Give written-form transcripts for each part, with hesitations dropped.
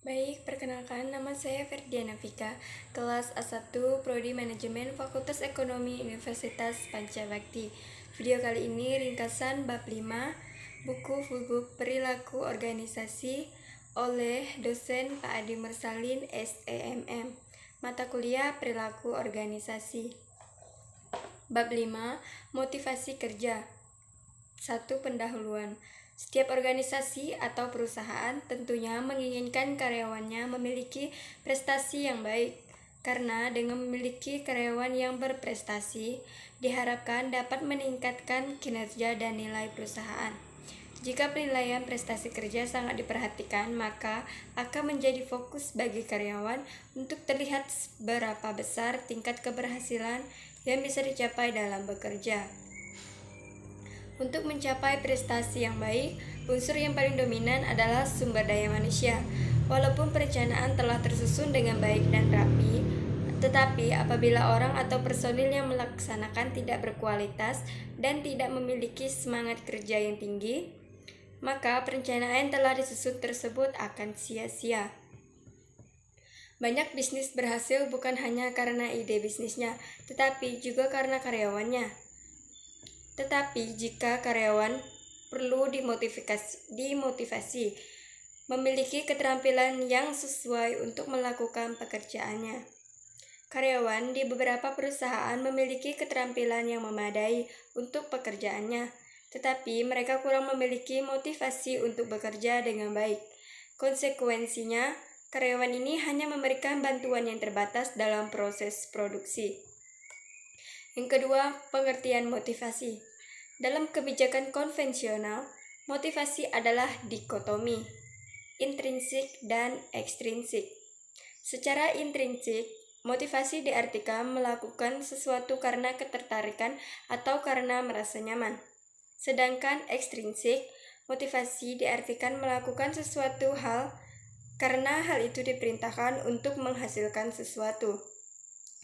Baik, perkenalkan nama saya Ferdiana Vika, kelas A1 Prodi Manajemen Fakultas Ekonomi Universitas Pancabakti. Video kali ini ringkasan bab 5, buku fullbook Perilaku Organisasi oleh dosen Pak Adi Mersalin SEMM. Mata kuliah Perilaku Organisasi. Bab 5, Motivasi Kerja. 1. Pendahuluan. Setiap organisasi atau perusahaan tentunya menginginkan karyawannya memiliki prestasi yang baik, karena dengan memiliki karyawan yang berprestasi, diharapkan dapat meningkatkan kinerja dan nilai perusahaan. Jika penilaian prestasi kerja sangat diperhatikan, maka akan menjadi fokus bagi karyawan untuk terlihat seberapa besar tingkat keberhasilan yang bisa dicapai dalam bekerja. Untuk mencapai prestasi yang baik, unsur yang paling dominan adalah sumber daya manusia. Walaupun perencanaan telah tersusun dengan baik dan rapi, tetapi apabila orang atau personil yang melaksanakan tidak berkualitas dan tidak memiliki semangat kerja yang tinggi, maka perencanaan yang telah disusun tersebut akan sia-sia. Banyak bisnis berhasil bukan hanya karena ide bisnisnya, tetapi juga karena karyawannya. Tetapi jika karyawan perlu dimotivasi, memiliki keterampilan yang sesuai untuk melakukan pekerjaannya. Karyawan di beberapa perusahaan memiliki keterampilan yang memadai untuk pekerjaannya, tetapi mereka kurang memiliki motivasi untuk bekerja dengan baik. Konsekuensinya, karyawan ini hanya memberikan bantuan yang terbatas dalam proses produksi. Yang kedua, pengertian motivasi. Dalam kebijakan konvensional, motivasi adalah dikotomi, intrinsik dan ekstrinsik. Secara intrinsik, motivasi diartikan melakukan sesuatu karena ketertarikan atau karena merasa nyaman. Sedangkan ekstrinsik, motivasi diartikan melakukan sesuatu hal karena hal itu diperintahkan untuk menghasilkan sesuatu.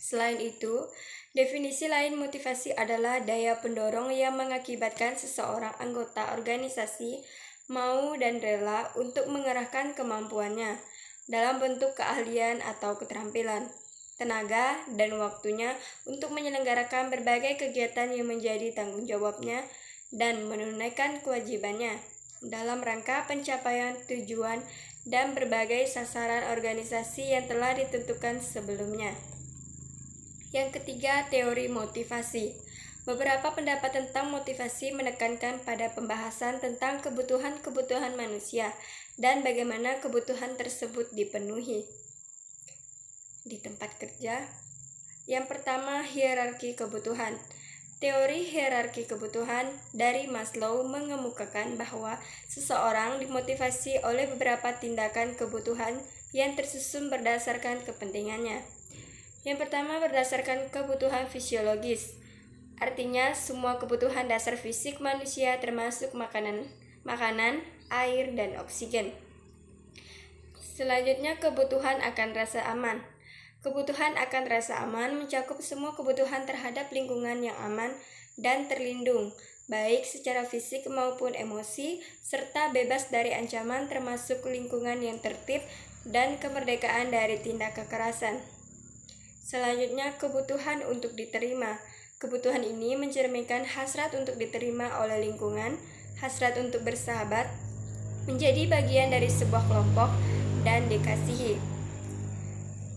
Selain itu, definisi lain motivasi adalah daya pendorong yang mengakibatkan seseorang anggota organisasi mau dan rela untuk mengerahkan kemampuannya dalam bentuk keahlian atau keterampilan, tenaga, dan waktunya untuk menyelenggarakan berbagai kegiatan yang menjadi tanggung jawabnya dan menunaikan kewajibannya dalam rangka pencapaian tujuan dan berbagai sasaran organisasi yang telah ditentukan sebelumnya. Yang ketiga, teori motivasi. Beberapa pendapat tentang motivasi menekankan pada pembahasan tentang kebutuhan-kebutuhan manusia dan bagaimana kebutuhan tersebut dipenuhi di tempat kerja. Yang pertama, hierarki kebutuhan. Teori hierarki kebutuhan dari Maslow mengemukakan bahwa seseorang dimotivasi oleh beberapa tindakan kebutuhan yang tersusun berdasarkan kepentingannya. Yang pertama, berdasarkan kebutuhan fisiologis. Artinya, semua kebutuhan dasar fisik manusia termasuk makanan, air, dan oksigen. Selanjutnya, kebutuhan akan rasa aman. Kebutuhan akan rasa aman mencakup semua kebutuhan terhadap lingkungan yang aman dan terlindung, baik secara fisik maupun emosi, serta bebas dari ancaman termasuk lingkungan yang tertib dan kemerdekaan dari tindak kekerasan. Selanjutnya, kebutuhan untuk diterima. Kebutuhan ini mencerminkan hasrat untuk diterima oleh lingkungan, hasrat untuk bersahabat, menjadi bagian dari sebuah kelompok, dan dikasihi.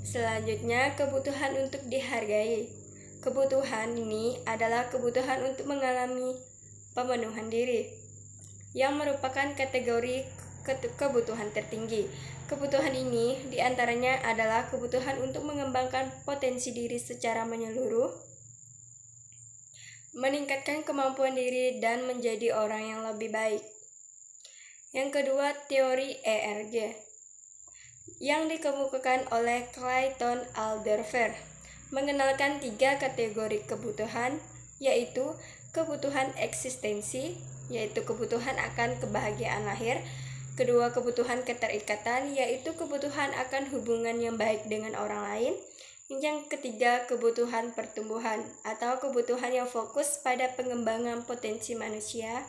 Selanjutnya, kebutuhan untuk dihargai. Kebutuhan ini adalah kebutuhan untuk mengalami pemenuhan diri, yang merupakan kategori kebutuhan tertinggi. Kebutuhan ini diantaranya adalah kebutuhan untuk mengembangkan potensi diri secara menyeluruh, meningkatkan kemampuan diri, dan menjadi orang yang lebih baik. Yang kedua, teori ERG yang dikemukakan oleh Clayton Alderfer mengenalkan 3 kategori kebutuhan, yaitu kebutuhan eksistensi, yaitu kebutuhan akan kebahagiaan lahir. Kedua, kebutuhan keterikatan, yaitu kebutuhan akan hubungan yang baik dengan orang lain. Yang ketiga, kebutuhan pertumbuhan atau kebutuhan yang fokus pada pengembangan potensi manusia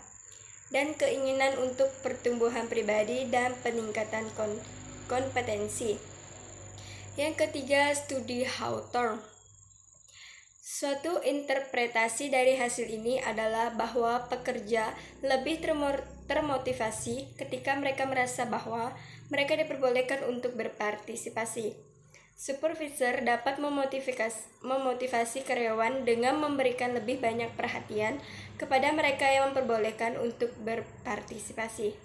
dan keinginan untuk pertumbuhan pribadi dan peningkatan kompetensi. Yang ketiga, studi Hawthorne. Suatu interpretasi dari hasil ini adalah bahwa pekerja lebih termotivasi ketika mereka merasa bahwa mereka diperbolehkan untuk berpartisipasi. Supervisor dapat memotivasi karyawan dengan memberikan lebih banyak perhatian kepada mereka yang memperbolehkan untuk berpartisipasi.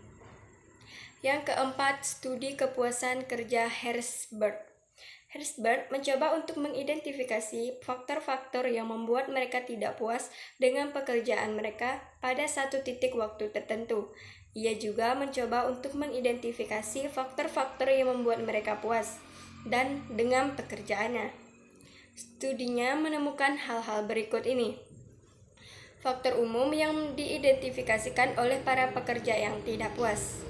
Yang keempat, studi kepuasan kerja Herzberg. Herzberg mencoba untuk mengidentifikasi faktor-faktor yang membuat mereka tidak puas dengan pekerjaan mereka pada satu titik waktu tertentu. Ia juga mencoba untuk mengidentifikasi faktor-faktor yang membuat mereka puas dan dengan pekerjaannya. Studinya menemukan hal-hal berikut ini. Faktor umum yang diidentifikasikan oleh para pekerja yang tidak puas.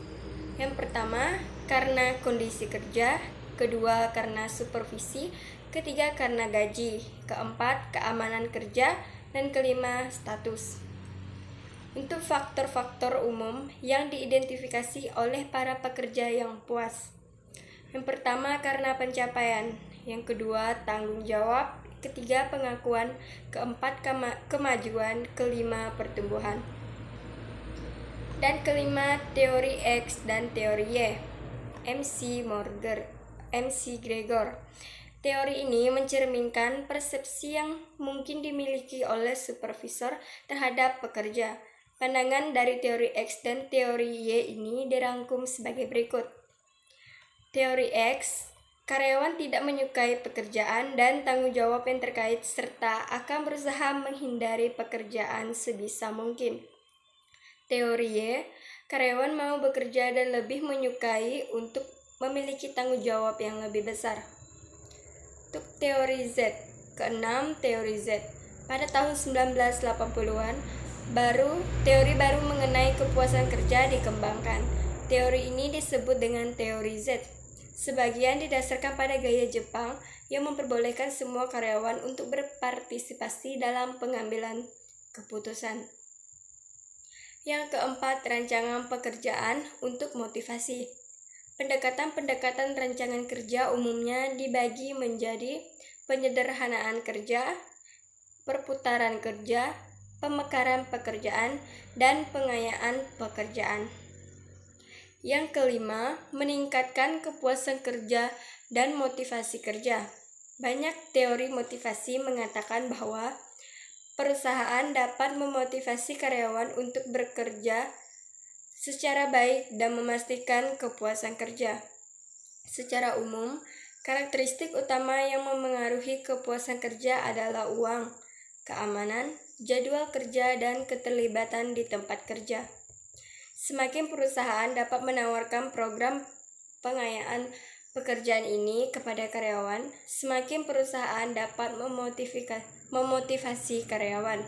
Yang pertama, karena kondisi kerja. Kedua, karena supervisi. Ketiga, karena gaji. Keempat, keamanan kerja. Dan kelima, status. Untuk faktor-faktor umum yang diidentifikasi oleh para pekerja yang puas. Yang pertama, karena pencapaian. Yang kedua, tanggung jawab. Ketiga, pengakuan. Keempat, kemajuan. Kelima, pertumbuhan. Dan kelima, teori X dan teori Y. MC Gregor. Teori ini mencerminkan persepsi yang mungkin dimiliki oleh supervisor terhadap pekerja. Pandangan dari teori X dan teori Y ini dirangkum sebagai berikut. Teori X, karyawan tidak menyukai pekerjaan dan tanggung jawab yang terkait serta akan berusaha menghindari pekerjaan sebisa mungkin. Teori Y, karyawan mau bekerja dan lebih menyukai untuk memiliki tanggung jawab yang lebih besar. Untuk teori Z, keenam teori Z. Pada tahun 1980-an, teori baru mengenai kepuasan kerja dikembangkan. Teori ini disebut dengan teori Z. Sebagian didasarkan pada gaya Jepang yang memperbolehkan semua karyawan untuk berpartisipasi dalam pengambilan keputusan. Yang keempat, rancangan pekerjaan untuk motivasi. Pendekatan-pendekatan rancangan kerja umumnya dibagi menjadi penyederhanaan kerja, perputaran kerja, pemekaran pekerjaan, dan pengayaan pekerjaan. Yang kelima, meningkatkan kepuasan kerja dan motivasi kerja. Banyak teori motivasi mengatakan bahwa perusahaan dapat memotivasi karyawan untuk bekerja secara baik dan memastikan kepuasan kerja. Secara umum, karakteristik utama yang memengaruhi kepuasan kerja adalah uang, keamanan, jadwal kerja, dan keterlibatan di tempat kerja. Semakin perusahaan dapat menawarkan program pengayaan pekerjaan ini kepada karyawan, semakin perusahaan dapat memotivasi karyawan.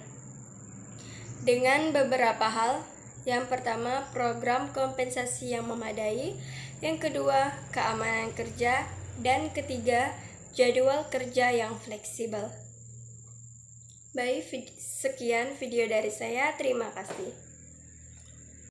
Dengan beberapa hal, yang pertama, program kompensasi yang memadai, yang kedua, keamanan kerja, dan ketiga, jadwal kerja yang fleksibel. Baik, sekian video dari saya. Terima kasih.